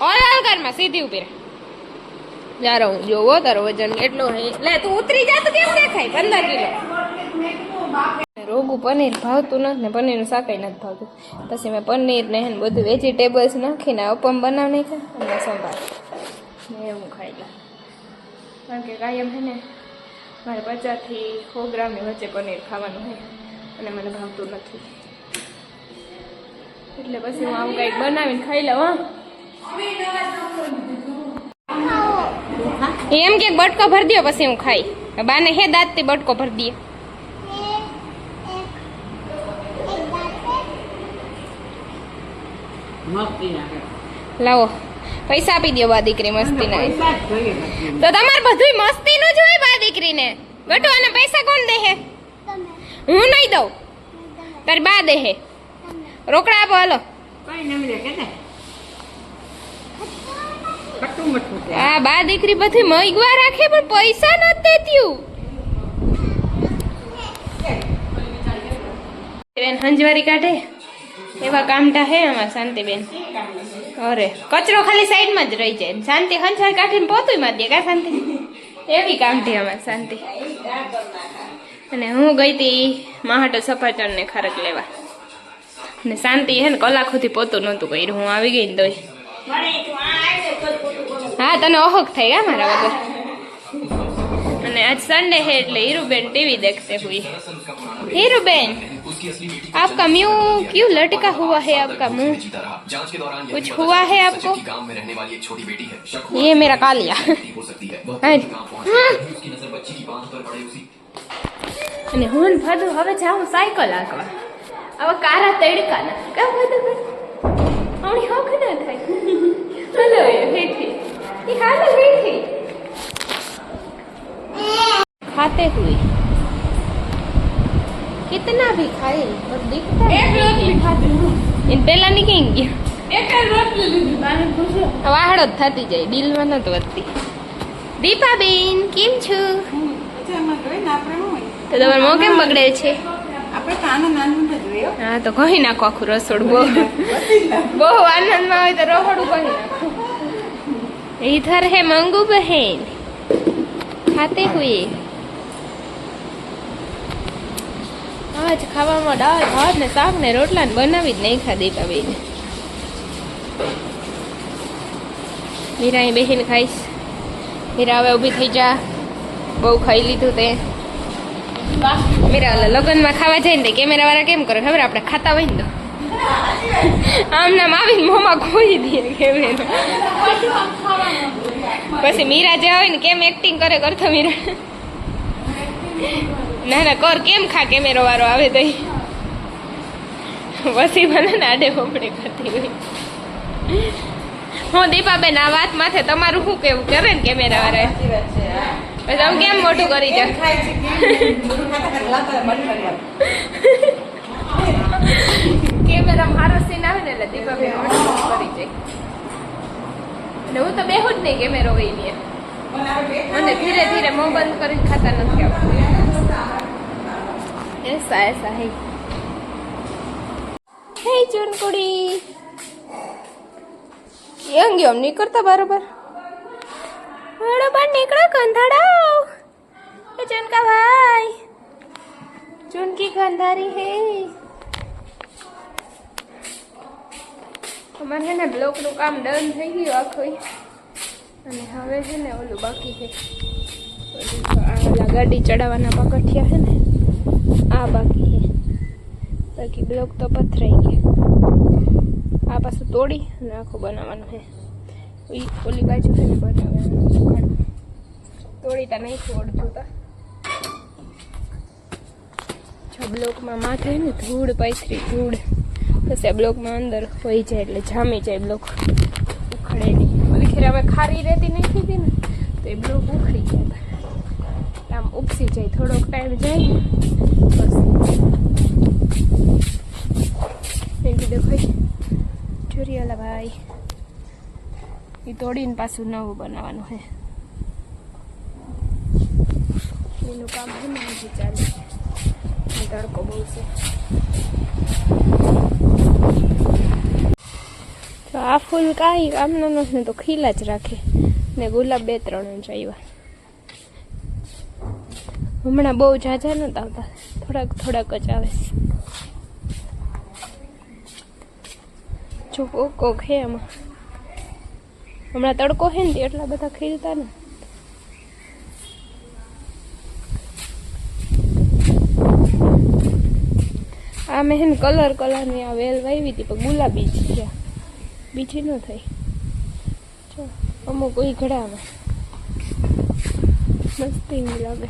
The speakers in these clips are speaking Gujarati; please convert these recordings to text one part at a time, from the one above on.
ઓલાલ કરમાં સીધી ઉભી રહે. યાર હું જોવો તારો વજન કેટલો હે. લે તું ઉતરી જા તો કેમ દેખાય 15 કિલો. રોગું પનીર ભાવતું નથી ને પનીરનું શાકાઈ નથી ભાવતું. પછી મેં પનીર ને બધું વેજીટેબલ્સ નાખીને અપમ બનાવી નાખ્યા અને સંભાળ ને એવું ખાઈ લે. કારણ કે કાયમ હે ને મારે 50 થી 100 ગ્રામની વચ્ચે પનીર ખાવાનું હોય અને મને ભાવતું નથી. એટલે પછી હું આવું કંઈક બનાવીને ખાઈ લઉં. એમ કે બટકો ભરી દો પછી હું ખાઈ. બાને હે દાંતથી બટકો ભરી દે. લાવો પૈસા આપી દો બા દીકરી મસ્તી ના. તો તમારે બધું મસ્તી નું જ હોય બા દીકરીને. ગટવાના પૈસા કોણ દે હે? હું નહીં દઉં. તારી બા દે હે. રોકડા આપો હાલો. આ બા દીકરી બધી મગવા રાખે પણ પૈસા નથી દેતી. બેન હંજવારી કાઢે એવા કામટા હે અમાર શાંતિબેન. અરે કચરો ખાલી સાઈડમાં જ રહી જાય. શાંતિ હંજવારી કાઢીને પોતું માં દે કા શાંતિ. એવી કામટી અમાર શાંતિ. અને હું ગઈ હતી માહાટો સફરજન ને ખારક લેવા ને શાંતિ હે ને કલાક સુધી પોતું નહોતું કર્યું. હું આવી ગઈ ને તોય. હા તને ઓહક થઈ ગયા મારા વગર. અને આજ સન્डे है એટલે हीरूबेन टीवी देखते हुए. हीरूबेन आपका मुंह क्यों लटका हुआ है? आपका मुंह कुछ हुआ है आपको? ये मेरा कालिया. અને હું ફાદું હવે જાઉં સાયકલ હાંકવા. હવે કારા તડકા ના કા ફાદું આવડી હોક ના થાય. हेलो बेटी ये हालो बेटी खाते हुए कितना भी खाए बस दिखता है. एक रोटली खाती हूं इन पहला नहीं कहेंगे. एक रोटली લીધી તાને પૂછો વાહડો થતી જાય દિલમાં નત વધતી. દીપાબેન કેમ છો? અચામાં કઈ ના આપણે હોય તો તમાર મો કેમ બગડે છે? આપણે તો આનંદ જોયો. હા તો કહી નાખો આખું રસોડું. બહુ આનંદમાં હોય તો રસોડું કહી નાખો. इधर है मंगू बहन खाते हुए. आज ખાવામાં દાળ ભાત ને શાક ને રોટલા ને બનાવી જ નહીં ખાધી ભાભી. મીરા અહીં બેસીને ખાઈશ. મીરા હવે ઊભી થઈ જા. બહુ ખાઈ લીધું તે. મીરા લગ્નમાં ખાવા જાય ને કેમેરા વાળા કેમ કરે ખબર? આપણે ખાતા હોય ને તો આમ નામ આવીને મોંમાં ખોઈ દે કેમેરો. પછી મીરા જે હોય ને કેમ એક્ટિંગ કરે કરતો મીરા. ના ના કર કેમ ખા કેમેરો વાળો આવે તો પછી મને આડે હોપડે કરતી હોય. હું દીપાબેન આ વાત માથે તમારું શું કેવું કરે ને કેમેરા વાળા? પછી આમ કેમ મોટું કરી જાય? કેમેરા મારો સીન આવે ને એટલે દીપાબેન મોટું કરી જાય. અને હું તો બેહું જ નહીં કેમેરો હોય ને. અને ધીરે ધીરે મોં બંધ કરીને ખાતા નથી આવતું. એસા એસા હે. હે ચૂનકુડી યંગ યમ નહીં કરતા બરોબર. બરોબર નીકળો કંધાડો. એ ચૂનકા ભાઈ ચૂનકી કંધારી હે. અમારે છે ને બ્લોકનું કામ ડન થઈ ગયું આખું. અને હવે છે ને ઓલું બાકી છે. ઓલા ગાડી ચડાવવાના પગથિયા છે ને આ બાકી છે. બાકી બ્લોક તો પથરાઈ ગયા. આ પાછું તોડી અને આખું બનાવવાનું છે. ઓલી બાજુ છે ને બનાવવાનું તોડી તા નહીં તોડતું તા. જો બ્લોકમાં માથે ને ધૂળ પાથરી ધૂળ પછી બ્લોકમાં અંદર હોઈ જાય એટલે જામી જાય બ્લોક. ઉખડે નહીં. ઓલી ખેર અમે ખારી રહેતી નહીં કીધી ને તો એ બ્લોક ઉખડી ગયા હતા. આમ ઉપસી જાય થોડોક ટાઈમ જાય ને બસ એમ કીધું ભાઈ ચોરીવાલા ભાઈ એ તોડીને પાછું નવું બનાવવાનું છે. એનું કામ છે ને હજી ચાલે. તડકો બહુ છે. તો આ ફૂલ કાંઈ કામના નથી તો ખીલા જ રાખે ને ગુલાબ 2-3 જ આવ્યા. હમણાં બહુ ઝાઝા નતા આવતા, થોડાક જ આવે. જો કોક હે એમાં. હમણાં તડકો હે ને એટલા બધા ખીલતા ને. આ મેં હે ને કલરની આ વેલ વાવી હતી પણ ગુલાબી જ છે, બીજી ન થઈ. જો અમુક ઉઘડામાં મસ્તી નહીં લાગે.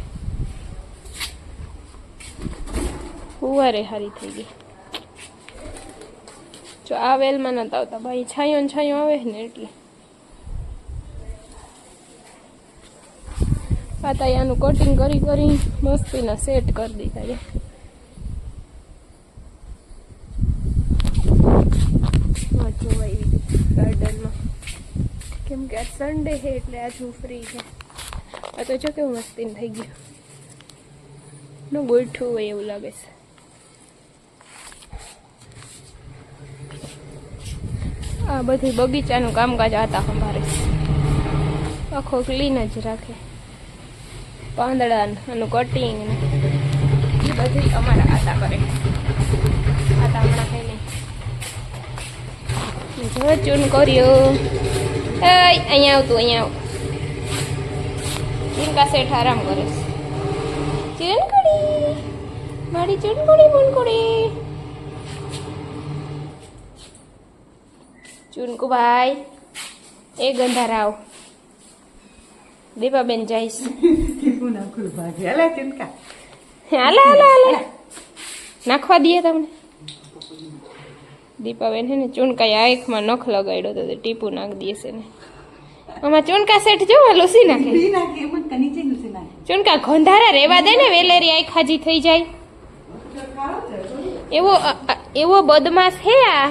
ફુવારે હારી થઈ ગઈ. જો આ વેલમાં નતા આવતા ભાઈ, છાંયો આવે ને એટલે. પાતાયાનું કટિંગ કરી મસ્તીના સેટ કરી દીધા છે. ગાર્ડનમાં કેમ કે આજ સન્ડે છે એટલે આજ હું ફ્રી છે. આ તો જો કેવું મસ્તી થઈ ગયું, નું ગોઠવું હોય એવું લાગે છે. આ બધી બગીચાનું કામકાજ આતા અમારે આખો ક્લીન જ રાખે. પાંદડા એનું કટિંગ એ બધી અમારા આતા કરે. આતા હમણાં કઈ નહીં. જો ચૂન કર્યો. અહીંયા આવતું, અહીંયા આવ. ચીનકા શેઠ આરામ કરે છે. ચૂનકુડી મારી ચૂનકુડી. ચૂનકુ ભાઈ એ ગંધારાવ. દીપાબેન જઈશ. હાલે નાખવા દઈએ તમને. દીપાબેન હે ને ચૂનકાઈ આંખમાં નખ લગાડ્યો તો ટીપુ નાખી દઈએ છે ને. આમાં ચૂનકા સેટ જો લૂસી નાખે. ચૂનકા ગંધારા રેવા દે ને, વેલેરી આંખ હાજી થઈ જાય. એવો બદમાશ હે આ.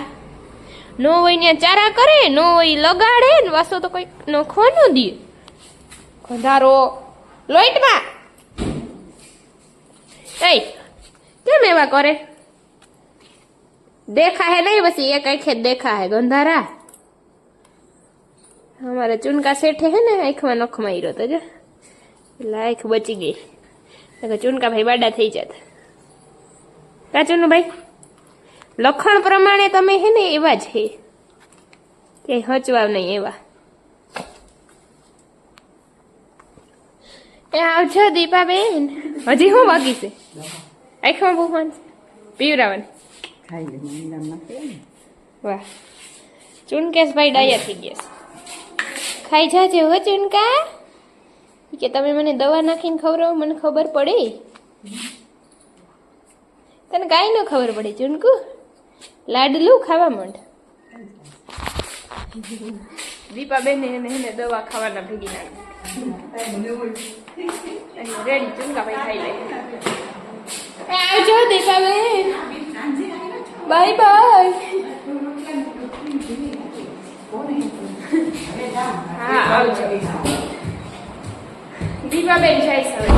નો હોય ને ચારા કરે, નો હોય લગાડે ને વાસો તો કોઈ નખવા ન દે. ગંધારો લોઈટમાં કેમ એવા કરે? દેખા હે નહીં, બસ એક આંખે દેખા હે ગંધારા. અમારે ચૂનકા શેઠે હે ને આંખમાં નખ માર્યો તો જો, એટલે આંખ બચી ગઈ. ચૂનકા ભાઈ બાડા થઈ જતા. કાચુનું ભાઈ લખણ પ્રમાણે તમે હે ને એવા જ હે, કે હચવાવ નહીં એવા. એ આવજો દીપાબેન. હજી શું બાકી છે? આંખમાં બહુ પીવરાવાની. વાહ, ચૂનકેશ ભાઈ ડાયા થઈ ગયા છે. ખાઈ જાજે હો ચૂનકા. કે તમે મને દવા નાખીને ખવડાવો, મને ખબર પડે. તને કાંઈ ન ખબર પડે ચૂનકુ. લાડલું ખાવા માંડ. દીપાબેન એને દવા ખાવાના ભેગી નાખી રેડી. ચૂનકા ભાઈ ખાઈ લે. આવજો દીપાબેન. Bye bye. હા આવજો દીપાબેન. જઈશ હવે.